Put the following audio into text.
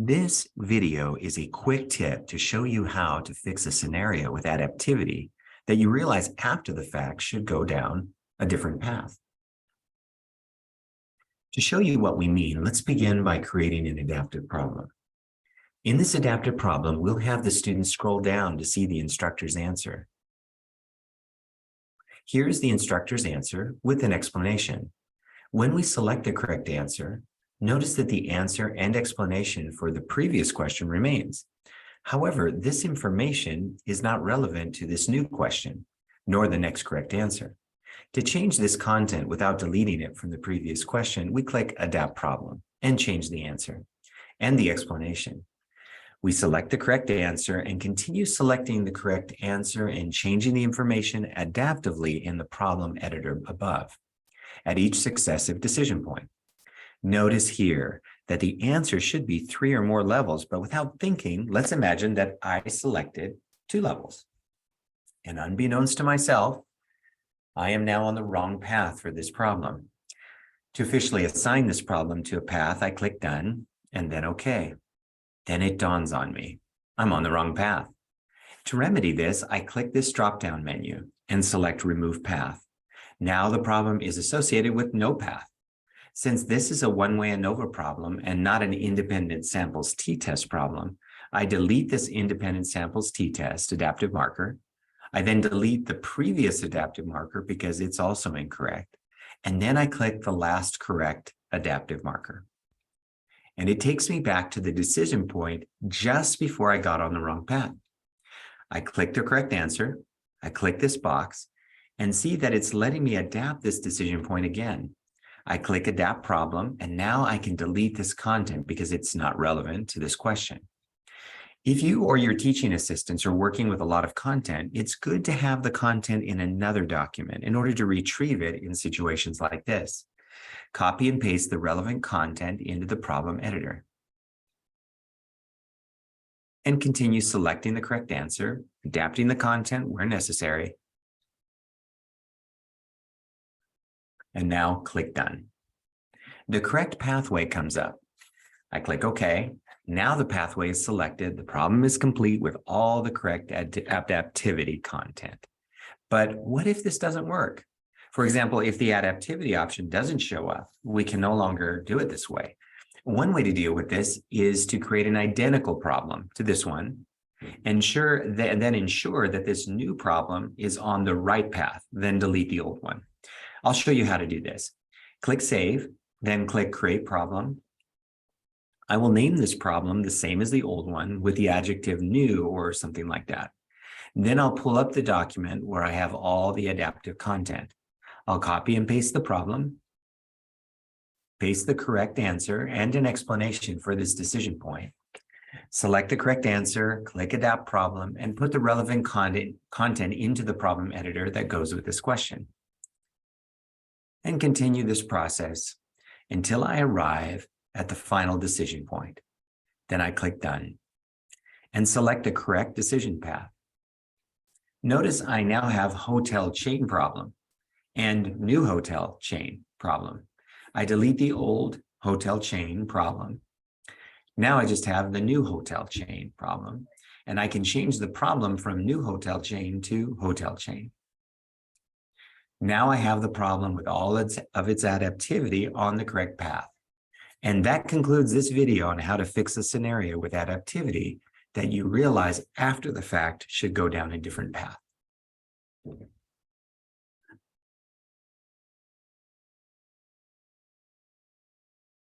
This video is a quick tip to show you how to fix a scenario with adaptivity that you realize after the fact should go down a different path. To show you what we mean, let's begin by creating an adaptive problem. In this adaptive problem, we'll have the student scroll down to see the instructor's answer. Here's the instructor's answer with an explanation. When we select the correct answer, notice that the answer and explanation for the previous question remains. However, this information is not relevant to this new question, nor the next correct answer. To change this content without deleting it from the previous question, we click Adapt Problem and change the answer and the explanation. We select the correct answer and continue selecting the correct answer and changing the information adaptively in the problem editor above at each successive decision point. Notice here that the answer should be 3 or more levels, but without thinking, let's imagine that I selected 2 levels. And unbeknownst to myself, I am now on the wrong path for this problem. To officially assign this problem to a path, I click Done and then OK. Then it dawns on me, I'm on the wrong path. To remedy this, I click this drop-down menu and select Remove Path. Now the problem is associated with no path. Since this is a one-way ANOVA problem and not an independent samples t-test problem, I delete this independent samples t-test adaptive marker. I then delete the previous adaptive marker because it's also incorrect. And then I click the last correct adaptive marker. And it takes me back to the decision point just before I got on the wrong path. I click the correct answer. I click this box and see that it's letting me adapt this decision point again. I click Adapt Problem, and now I can delete this content because it's not relevant to this question. If you or your teaching assistants are working with a lot of content, it's good to have the content in another document in order to retrieve it in situations like this. Copy and paste the relevant content into the problem editor. And continue selecting the correct answer, adapting the content where necessary. And now click Done. The correct pathway comes up. I click OK. Now the pathway is selected. The problem is complete with all the correct adaptivity content. But what if this doesn't work? For example, if the adaptivity option doesn't show up, we can no longer do it this way. One way to deal with this is to create an identical problem to this one, then ensure that this new problem is on the right path, then delete the old one. I'll show you how to do this. Click Save, then click Create Problem. I will name this problem the same as the old one with the adjective new or something like that. Then I'll pull up the document where I have all the adaptive content. I'll copy and paste the problem, paste the correct answer and an explanation for this decision point. Select the correct answer, click Adapt Problem, and put the relevant content into the problem editor that goes with this question. And continue this process until I arrive at the final decision point. Then I click Done and select the correct decision path. Notice I now have hotel chain problem and new hotel chain problem. I delete the old hotel chain problem. Now I just have the new hotel chain problem, and I can change the problem from new hotel chain to hotel chain. Now I have the problem with all of its adaptivity on the correct path. And that concludes this video on how to fix a scenario with adaptivity that you realize after the fact should go down a different path.